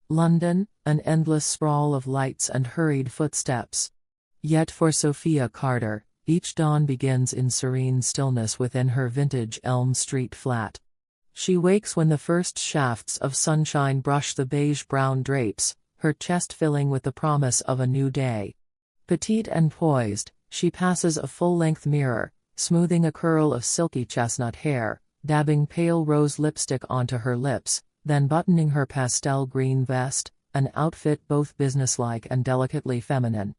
London, an endless sprawl of lights and hurried footsteps. Yet for Sophia Carter, each dawn begins in serene stillness within her vintage Elm Street flat. She wakes when the first shafts of sunshine brush the beige-brown drapes, her chest filling with the promise of a new day. Petite and poised, she passes a full-length mirror, smoothing a curl of silky chestnut hair, dabbing pale rose lipstick onto her lips, then buttoning her pastel green vest, an outfit both businesslike and delicately feminine.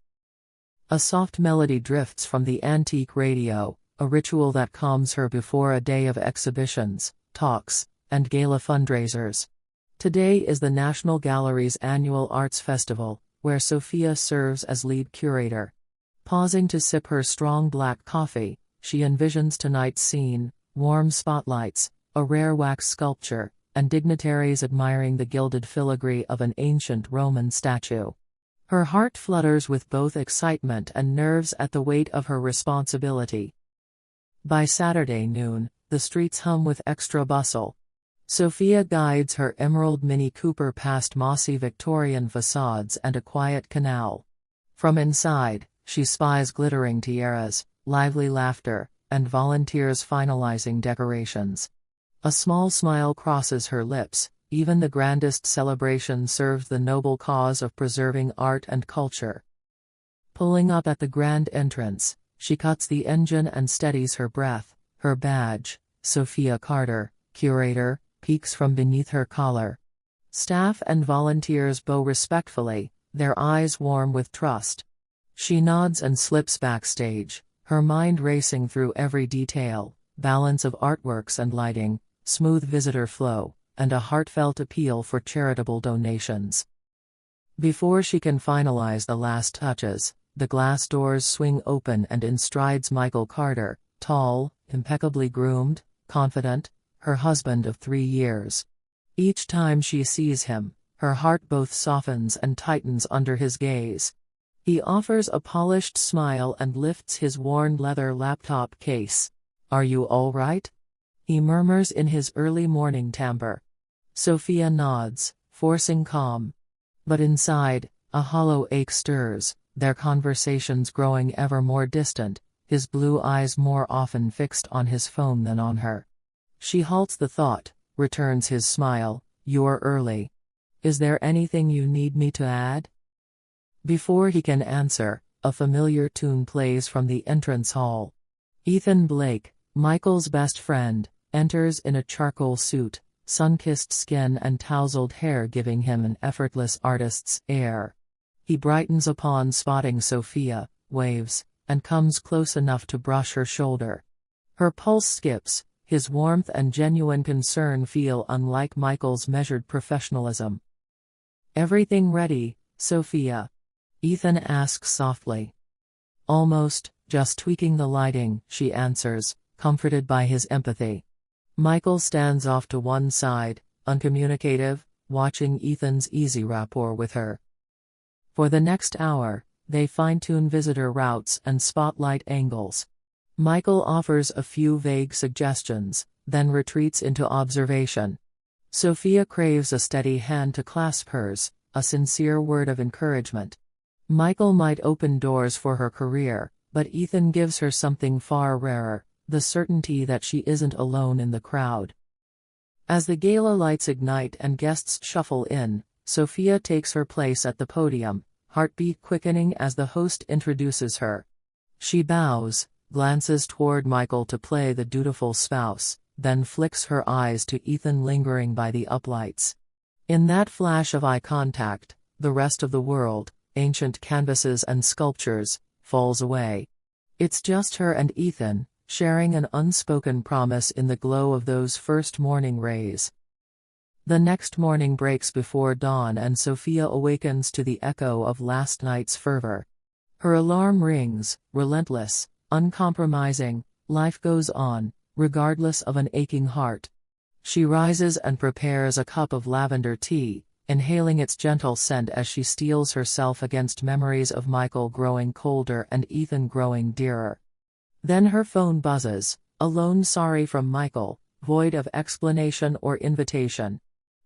A soft melody drifts from the antique radio, a ritual that calms her before a day of exhibitions, talks, and gala fundraisers. Today is the National Gallery's annual Arts Festival, where Sophia serves as lead curator. Pausing to sip her strong black coffee, she envisions tonight's scene: warm spotlights, a rare wax sculpture, and dignitaries admiring the gilded filigree of an ancient Roman statue. Her heart flutters with both excitement and nerves at the weight of her responsibility. By Saturday noon, the streets hum with extra bustle. Sophia guides her emerald Mini Cooper past mossy Victorian facades and a quiet canal. From inside, she spies glittering tiaras, lively laughter, and volunteers finalizing decorations. A small smile crosses her lips. Even the grandest celebration serves the noble cause of preserving art and culture. Pulling up at the grand entrance, she cuts the engine and steadies her breath. Her badge, Sophia Carter, curator, peeks from beneath her collar. Staff and volunteers bow respectfully, their eyes warm with trust. She nods and slips backstage, her mind racing through every detail: balance of artworks and lighting, smooth visitor flow, and a heartfelt appeal for charitable donations. Before she can finalize the last touches, the glass doors swing open and in strides Michael Carter, tall, impeccably groomed, confident, her husband of 3 years. Each time she sees him, her heart both softens and tightens under his gaze. He offers a polished smile and lifts his worn leather laptop case. "Are you all right?" he murmurs in his early morning timbre. Sophia nods, forcing calm. But inside, a hollow ache stirs, their conversations growing ever more distant, his blue eyes more often fixed on his phone than on her. She halts the thought, returns his smile. "You're early. Is there anything you need me to add?" Before he can answer, a familiar tune plays from the entrance hall. Ethan Blake, Michael's best friend, enters in a charcoal suit, sun-kissed skin and tousled hair giving him an effortless artist's air. He brightens upon spotting Sophia, waves, and comes close enough to brush her shoulder. Her pulse skips, his warmth and genuine concern feel unlike Michael's measured professionalism. "Everything ready, Sophia?" Ethan asks softly. "Almost, just tweaking the lighting," she answers, comforted by his empathy. Michael stands off to one side, uncommunicative, watching Ethan's easy rapport with her. For the next hour, they fine-tune visitor routes and spotlight angles. Michael offers a few vague suggestions, then retreats into observation. Sophia craves a steady hand to clasp hers, a sincere word of encouragement. Michael might open doors for her career, but Ethan gives her something far rarer: the certainty that she isn't alone in the crowd. As the gala lights ignite and guests shuffle in, Sophia takes her place at the podium, heartbeat quickening as the host introduces her. She bows, glances toward Michael to play the dutiful spouse, then flicks her eyes to Ethan lingering by the uplights. In that flash of eye contact, the rest of the world, ancient canvases and sculptures, falls away. It's just her and Ethan, sharing an unspoken promise in the glow of those first morning rays. The next morning breaks before dawn and Sophia awakens to the echo of last night's fervor. Her alarm rings, relentless, uncompromising. Life goes on, regardless of an aching heart. She rises and prepares a cup of lavender tea, inhaling its gentle scent as she steels herself against memories of Michael growing colder and Ethan growing dearer. Then her phone buzzes, a lone sorry from Michael, void of explanation or invitation.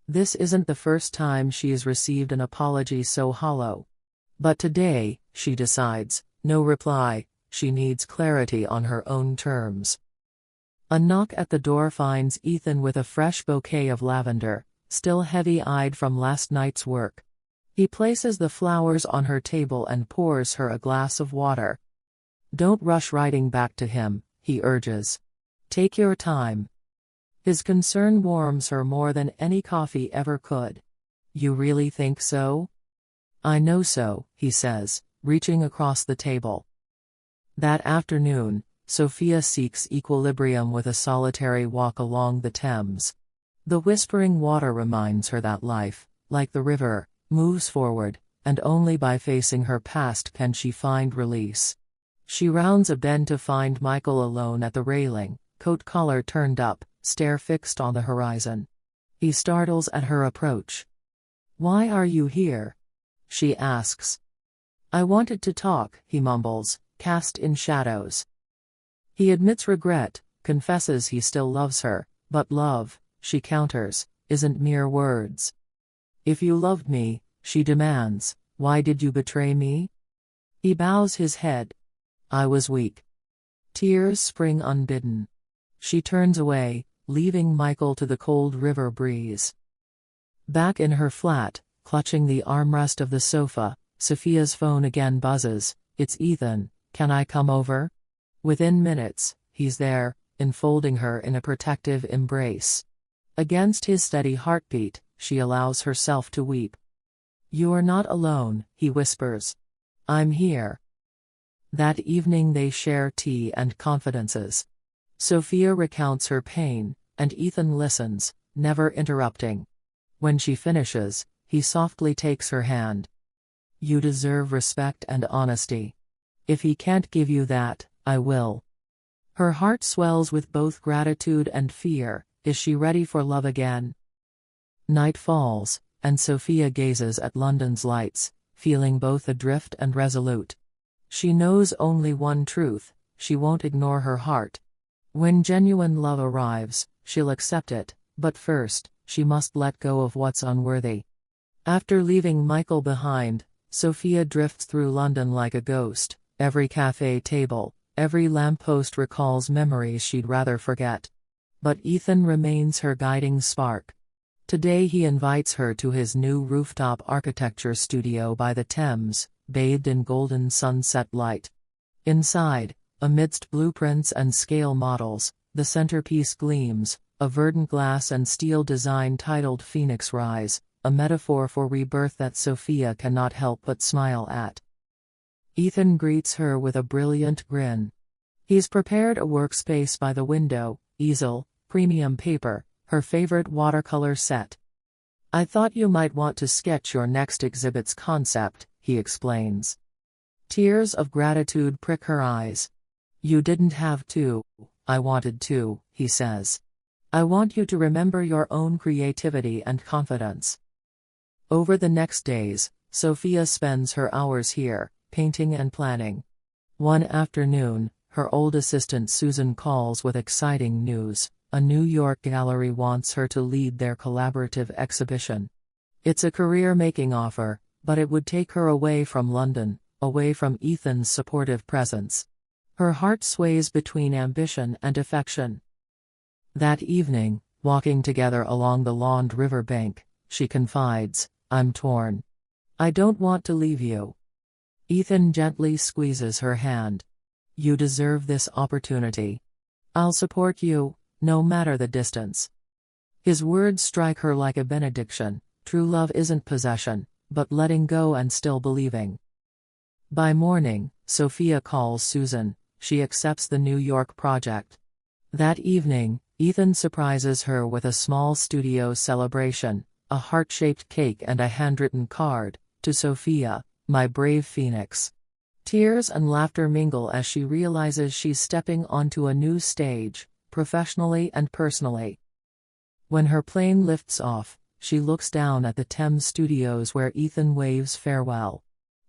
This isn't the first time she's received an apology so hollow. But today, she decides, no reply, she needs clarity on her own terms. A knock at the door finds Ethan with a fresh bouquet of lavender, still heavy-eyed from last night's work. He places the flowers on her table and pours her a glass of water. Don't rush writing back to him, he urges. Take your time. His concern warms her more than any coffee ever could. You really think so? I know so, he says, reaching across the table. That afternoon, Sophia seeks equilibrium with a solitary walk along the Thames. The whispering water reminds her that life, like the river, moves forward, and only by facing her past can she find release. She rounds a bend to find Michael alone at the railing, coat collar turned up, stare fixed on the horizon. He startles at her approach. Why are you here? She asks. I wanted to talk, he mumbles, cast in shadows. He admits regret, confesses he still loves her, but love, she counters, isn't mere words. If you loved me, she demands, why did you betray me? He bows his head. I was weak. Tears spring unbidden. She turns away, leaving Michael to the cold river breeze. Back in her flat, clutching the armrest of the sofa, Sophia's phone again buzzes. It's Ethan, can I come over? Within minutes, he's there, enfolding her in a protective embrace. Against his steady heartbeat, she allows herself to weep. You are not alone, he whispers. I'm here. That evening they share tea and confidences. Sophia recounts her pain, and Ethan listens, never interrupting. When she finishes, he softly takes her hand. You deserve respect and honesty. If he can't give you that, I will. Her heart swells with both gratitude and fear. Is she ready for love again? Night falls, and Sophia gazes at London's lights, feeling both adrift and resolute. She knows only one truth, she won't ignore her heart. When genuine love arrives, she'll accept it, but first, she must let go of what's unworthy. After leaving Michael behind, Sophia drifts through London like a ghost. Every cafe table, every lamppost recalls memories she'd rather forget. But Ethan remains her guiding spark. Today he invites her to his new rooftop architecture studio by the Thames, bathed in golden sunset light. Inside, amidst blueprints and scale models, the centerpiece gleams, a verdant glass and steel design titled Phoenix Rise, a metaphor for rebirth that Sophia cannot help but smile at. Ethan greets her with a brilliant grin. He's prepared a workspace by the window, easel, premium paper, her favorite watercolor set. I thought you might want to sketch your next exhibit's concept, he explains. Tears of gratitude prick her eyes. You didn't have to, I wanted to, he says. I want you to remember your own creativity and confidence. Over the next days, Sophia spends her hours here, painting and planning. One afternoon, her old assistant Susan calls with exciting news. A New York gallery wants her to lead their collaborative exhibition. It's a career-making offer, but it would take her away from London, away from Ethan's supportive presence. Her heart sways between ambition and affection. That evening, walking together along the lawned river bank, she confides, I'm torn. I don't want to leave you. Ethan gently squeezes her hand. You deserve this opportunity. I'll support you, no matter the distance. His words strike her like a benediction. True love isn't possession, but letting go and still believing. By morning, Sophia calls Susan. She accepts the New York project. That evening, Ethan surprises her with a small studio celebration, a heart-shaped cake and a handwritten card, to Sophia, my brave phoenix. Tears and laughter mingle as she realizes she's stepping onto a new stage, professionally and personally. When her plane lifts off, she looks down at the Thames studios where Ethan waves farewell.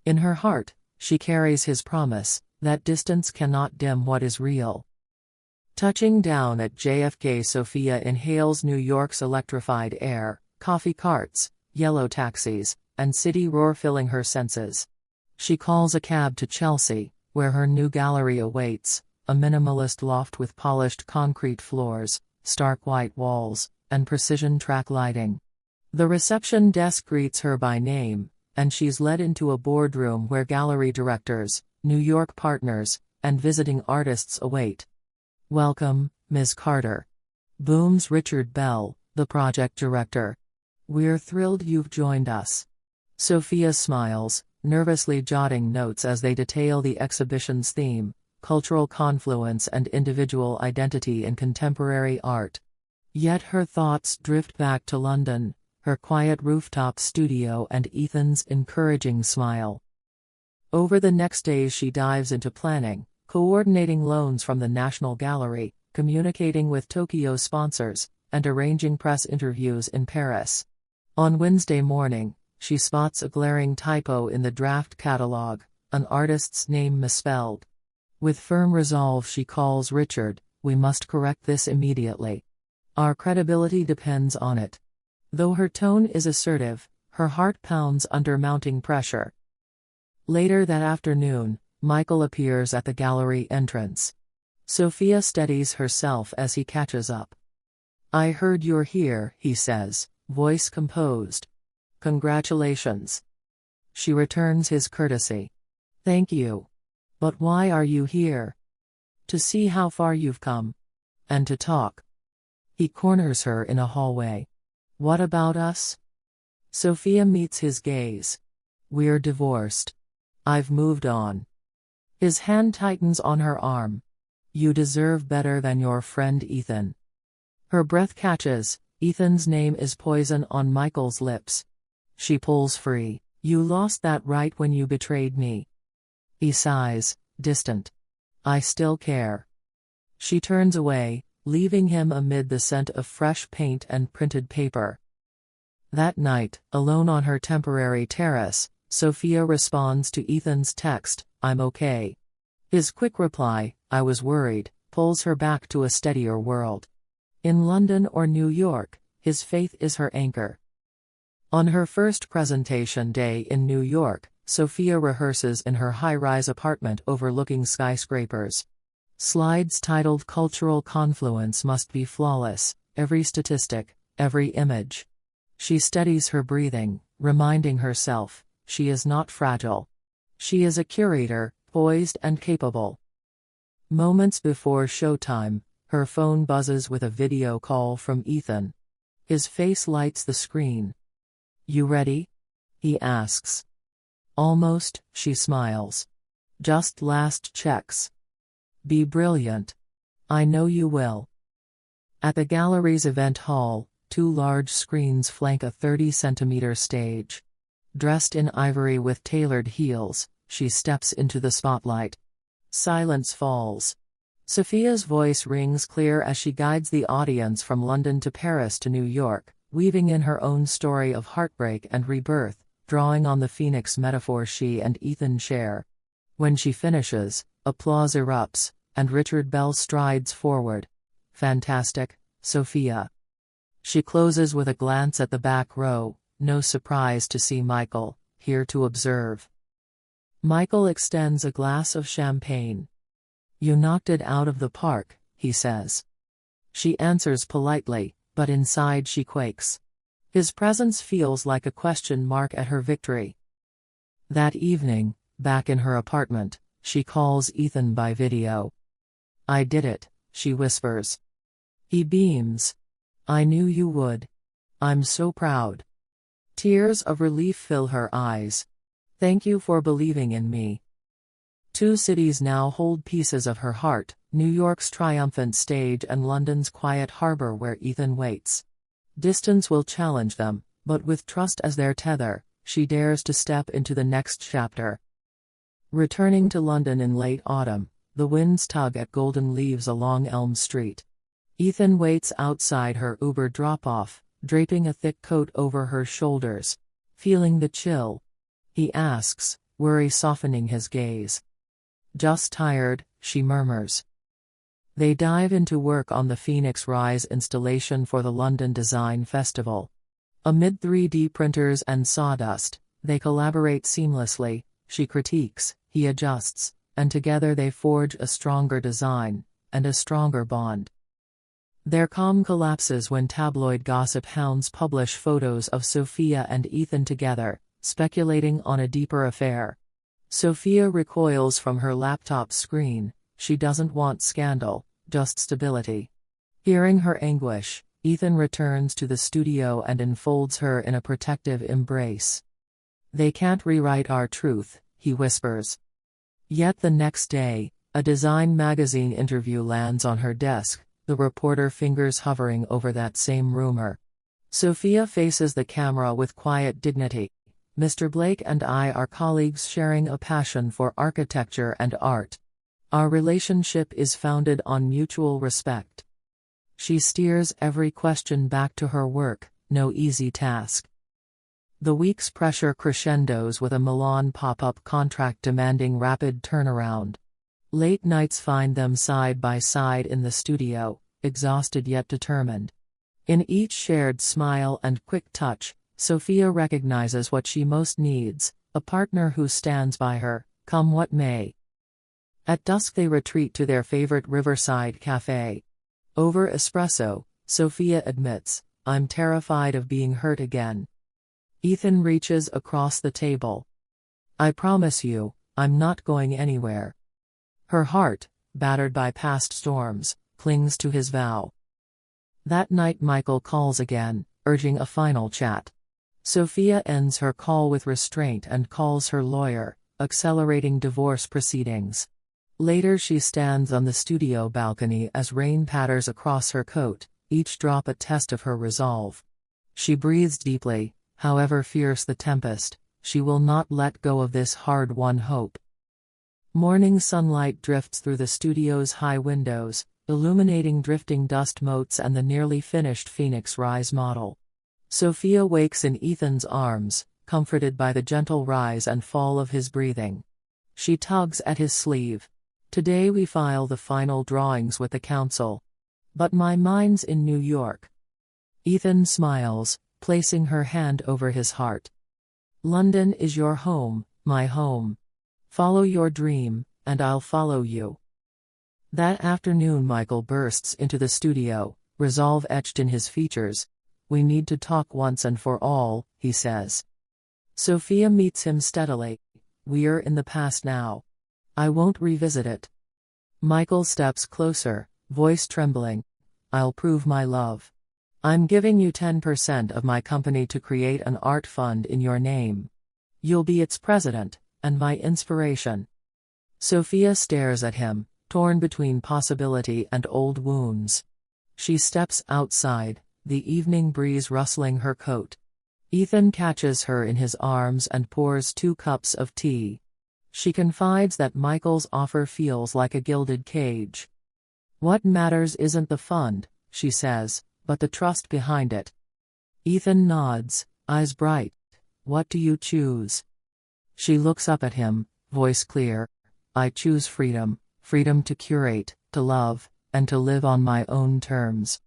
In her heart, she carries his promise, that distance cannot dim what is real. Touching down at JFK, Sophia inhales New York's electrified air, Coffee carts, yellow taxis, and city roar filling her senses. She calls a cab to Chelsea, where her new gallery awaits, a minimalist loft with polished concrete floors, stark white walls, and precision track lighting. The reception desk greets her by name, and she's led into a boardroom where gallery directors, New York partners, and visiting artists await. "Welcome, Ms. Carter," booms Richard Bell, the project director. "We're thrilled you've joined us." Sophia smiles, nervously jotting notes as they detail the exhibition's theme: cultural confluence and individual identity in contemporary art. Yet her thoughts drift back to London, her quiet rooftop studio and Ethan's encouraging smile. Over the next days she dives into planning, coordinating loans from the National Gallery, communicating with Tokyo sponsors, and arranging press interviews in Paris. On Wednesday morning, she spots a glaring typo in the draft catalogue, an artist's name misspelled. With firm resolve she calls Richard. "We must correct this immediately. Our credibility depends on it." Though her tone is assertive, her heart pounds under mounting pressure. Later that afternoon, Michael appears at the gallery entrance. Sophia steadies herself as he catches up. "I heard you're here," he says, voice composed. "Congratulations." She returns his courtesy. "Thank you. But why are you here?" "To see how far you've come. And to talk." He corners her in a hallway. "What about us?" Sophia meets his gaze. "We're divorced. I've moved on." His hand tightens on her arm. "You deserve better than your friend Ethan." Her breath catches. Ethan's name is poison on Michael's lips. She pulls free. "You lost that right when you betrayed me." He sighs, distant. "I still care." She turns away, leaving him amid the scent of fresh paint and printed paper. That night, alone on her temporary terrace, Sophia responds to Ethan's text, "I'm okay." His quick reply, "I was worried," pulls her back to a steadier world. In London or New York, his faith is her anchor. On her first presentation day in New York, Sophia rehearses in her high-rise apartment overlooking skyscrapers. Slides titled "Cultural Confluence" must be flawless, every statistic, every image. She steadies her breathing, reminding herself, she is not fragile. She is a curator, poised and capable. Moments before showtime, her phone buzzes with a video call from Ethan. His face lights the screen. "You ready?" he asks. "Almost," she smiles. "Just last checks." "Be brilliant. I know you will." At the gallery's event hall, two large screens flank a 30-centimeter stage. Dressed in ivory with tailored heels, she steps into the spotlight. Silence falls. Sophia's voice rings clear as she guides the audience from London to Paris to New York, weaving in her own story of heartbreak and rebirth, drawing on the phoenix metaphor she and Ethan share. When she finishes, applause erupts, and Richard Bell strides forward. "Fantastic, Sophia." She closes with a glance at the back row, no surprise to see Michael, here to observe. Michael extends a glass of champagne. "You knocked it out of the park," he says. She answers politely, but inside she quakes. His presence feels like a question mark at her victory. That evening, back in her apartment, she calls Ethan by video. "I did it," she whispers. He beams. "I knew you would. I'm so proud." Tears of relief fill her eyes. "Thank you for believing in me." Two cities now hold pieces of her heart, New York's triumphant stage and London's quiet harbor where Ethan waits. Distance will challenge them, but with trust as their tether, she dares to step into the next chapter. Returning to London in late autumn, the winds tug at golden leaves along Elm Street. Ethan waits outside her Uber drop-off, draping a thick coat over her shoulders. Feeling the chill? He asks, worry softening his gaze. "Just tired," she murmurs. They dive into work on the Phoenix Rise installation for the London Design Festival. Amid 3D printers and sawdust, they collaborate seamlessly. She critiques, he adjusts, and together they forge a stronger design, and a stronger bond. Their calm collapses when tabloid gossip hounds publish photos of Sophia and Ethan together, speculating on a deeper affair. Sophia recoils from her laptop screen. She doesn't want scandal, just stability. Hearing her anguish, Ethan returns to the studio and enfolds her in a protective embrace. "They can't rewrite our truth," he whispers. Yet the next day, a design magazine interview lands on her desk, the reporter fingers hovering over that same rumor. Sophia faces the camera with quiet dignity. "Mr. Blake and I are colleagues sharing a passion for architecture and art. Our relationship is founded on mutual respect." She steers every question back to her work, no easy task. The week's pressure crescendos with a Milan pop-up contract demanding rapid turnaround. Late nights find them side by side in the studio, exhausted yet determined. In each shared smile and quick touch, Sophia recognizes what she most needs: a partner who stands by her, come what may. At dusk they retreat to their favorite riverside cafe. Over espresso, Sophia admits, "I'm terrified of being hurt again." Ethan reaches across the table. "I promise you, I'm not going anywhere." Her heart, battered by past storms, clings to his vow. That night Michael calls again, urging a final chat. Sophia ends her call with restraint and calls her lawyer, accelerating divorce proceedings. Later she stands on the studio balcony as rain patters across her coat, each drop a test of her resolve. She breathes deeply. However fierce the tempest, she will not let go of this hard-won hope. Morning sunlight drifts through the studio's high windows, illuminating drifting dust motes and the nearly finished Phoenix Rise model. Sophia wakes in Ethan's arms, comforted by the gentle rise and fall of his breathing. She tugs at his sleeve. "Today we file the final drawings with the council. But my mind's in New York." Ethan smiles, placing her hand over his heart. "London is your home, my home. Follow your dream, and I'll follow you." That afternoon Michael bursts into the studio, resolve etched in his features. "We need to talk once and for all," he says. Sophia meets him steadily. "We're in the past now. I won't revisit it." Michael steps closer, voice trembling. "I'll prove my love. I'm giving you 10% of my company to create an art fund in your name. You'll be its president, and my inspiration." Sophia stares at him, torn between possibility and old wounds. She steps outside, the evening breeze rustling her coat. Ethan catches her in his arms and pours 2 cups of tea. She confides that Michael's offer feels like a gilded cage. "What matters isn't the fund," she says, "but the trust behind it." Ethan nods, eyes bright. "What do you choose?" She looks up at him, voice clear. "I choose freedom, freedom to curate, to love, and to live on my own terms."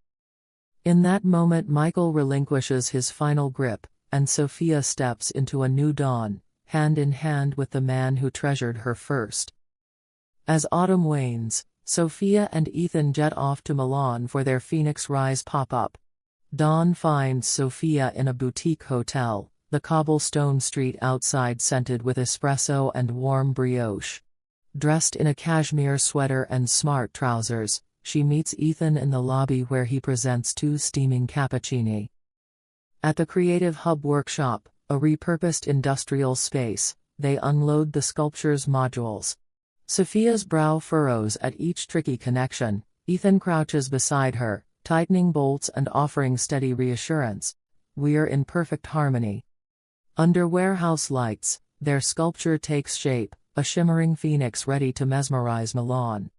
In that moment Michael relinquishes his final grip, and Sophia steps into a new dawn, hand in hand with the man who treasured her first. As autumn wanes, Sophia and Ethan jet off to Milan for their Phoenix Rise pop-up. Dawn finds Sophia in a boutique hotel, the cobblestone street outside scented with espresso and warm brioche. Dressed in a cashmere sweater and smart trousers, she meets Ethan in the lobby where he presents 2 steaming cappuccini. At the Creative Hub workshop, a repurposed industrial space, they unload the sculpture's modules. Sophia's brow furrows at each tricky connection. Ethan crouches beside her, tightening bolts and offering steady reassurance. "We're in perfect harmony." Under warehouse lights, their sculpture takes shape, a shimmering phoenix ready to mesmerize Milan.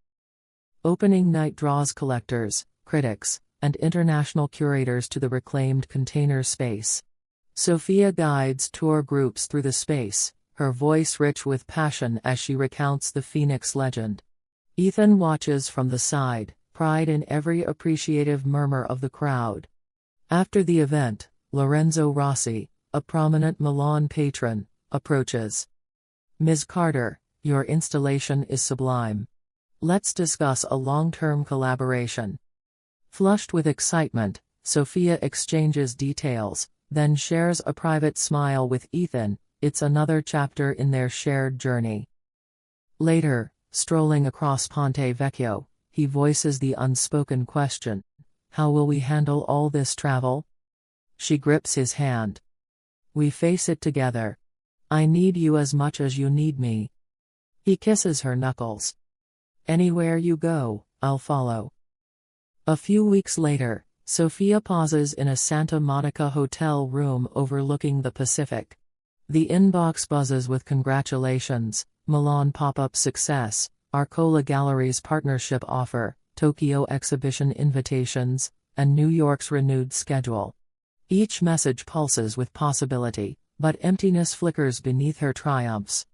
Opening night draws collectors, critics, and international curators to the reclaimed container space. Sophia guides tour groups through the space, her voice rich with passion as she recounts the Phoenix legend. Ethan watches from the side, pride in every appreciative murmur of the crowd. After the event, Lorenzo Rossi, a prominent Milan patron, approaches. "Ms. Carter, your installation is sublime. Let's discuss a long-term collaboration." Flushed with excitement, Sophia exchanges details, then shares a private smile with Ethan. It's another chapter in their shared journey. Later, strolling across Ponte Vecchio, he voices the unspoken question, "How will we handle all this travel?" She grips his hand. "We face it together. I need you as much as you need me." He kisses her knuckles. "Anywhere you go, I'll follow." A few weeks later, Sophia pauses in a Santa Monica hotel room overlooking the Pacific. The inbox buzzes with congratulations: Milan pop-up success, Arcola Gallery's partnership offer, Tokyo exhibition invitations, and New York's renewed schedule. Each message pulses with possibility, but emptiness flickers beneath her triumphs.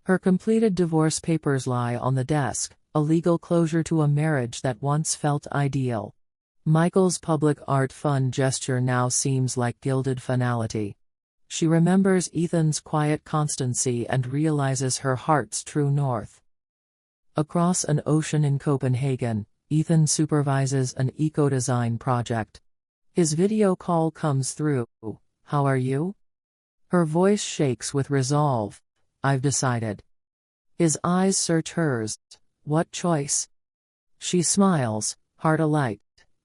Her completed divorce papers lie on the desk, a legal closure to a marriage that once felt ideal. Michael's public art fund gesture now seems like gilded finality. She remembers Ethan's quiet constancy and realizes her heart's true north. Across an ocean in Copenhagen, Ethan supervises an eco-design project. His video call comes through. "How are you?" Her voice shakes with resolve. "I've decided." His eyes search hers. "What choice?" She smiles, heart alight.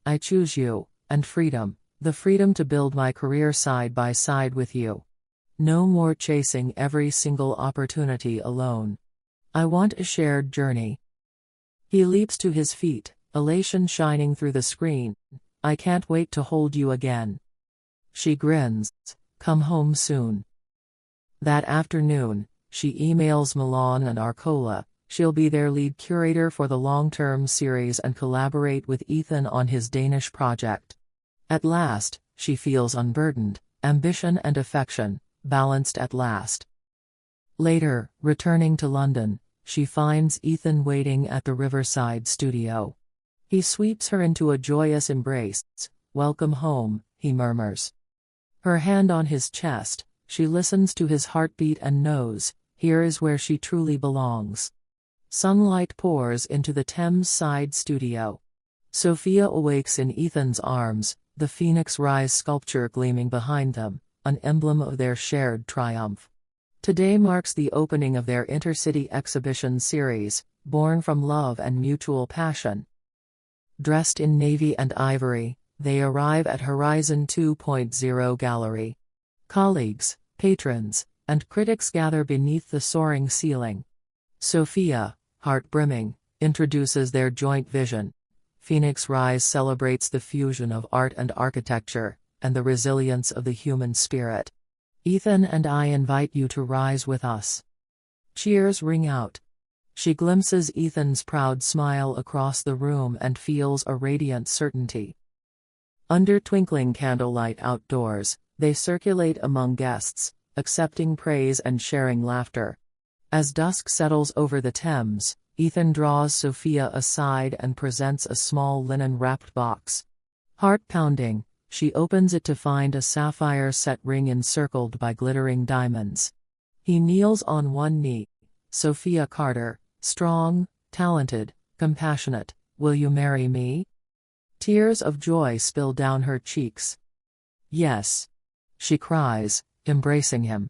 "I choose you, and freedom, the freedom to build my career side by side with you. No more chasing every single opportunity alone. I want a shared journey." He leaps to his feet, elation shining through the screen. "I can't wait to hold you again." She grins. "Come home soon." That afternoon, she emails Milan and Arcola. She'll be their lead curator for the long-term series and collaborate with Ethan on his Danish project. At last, she feels unburdened, ambition and affection, balanced at last. Later, returning to London, she finds Ethan waiting at the Riverside studio. He sweeps her into a joyous embrace. "Welcome home," he murmurs. Her hand on his chest, she listens to his heartbeat and knows, here is where she truly belongs. Sunlight pours into the Thames side studio. Sophia awakes in Ethan's arms, the Phoenix Rise sculpture gleaming behind them, an emblem of their shared triumph. Today marks the opening of their intercity exhibition series, born from love and mutual passion. Dressed in navy and ivory, they arrive at Horizon 2.0 Gallery. Colleagues, patrons, and critics gather beneath the soaring ceiling. Sophia, heart brimming, introduces their joint vision. Phoenix Rise celebrates the fusion of art and architecture, and the resilience of the human spirit. "Ethan and I invite you to rise with us." Cheers ring out. She glimpses Ethan's proud smile across the room and feels a radiant certainty. Under twinkling candlelight outdoors, they circulate among guests, accepting praise and sharing laughter. As dusk settles over the Thames, Ethan draws Sophia aside and presents a small linen-wrapped box. Heart-pounding, she opens it to find a sapphire-set ring encircled by glittering diamonds. He kneels on one knee. "Sophia Carter, strong, talented, compassionate, will you marry me?" Tears of joy spill down her cheeks. "Yes," she cries, embracing him.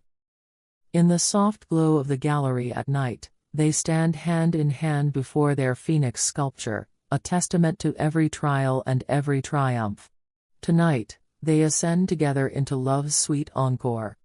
In the soft glow of the gallery at night, they stand hand in hand before their Phoenix sculpture, a testament to every trial and every triumph. Tonight, they ascend together into love's sweet encore.